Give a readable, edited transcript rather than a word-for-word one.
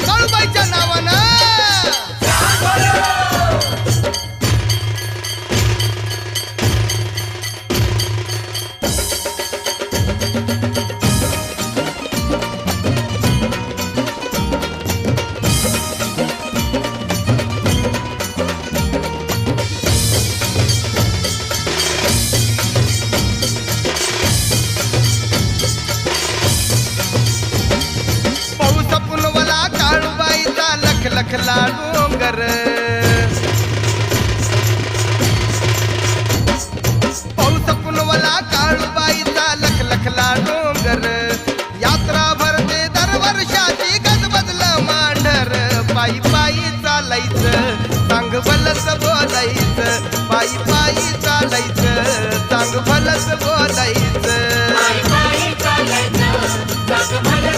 काळूबाईच्या नावानं लखला डोंगर पाऊस पुनवला काळूबाईचा लखला डोंगर यात्रा भरते दरवर्षाची गजबजलं मांढर पायी पायी चालायचं सांग भलस बोलायचं पायी पायी चालायचं सांग भलस बोलायचं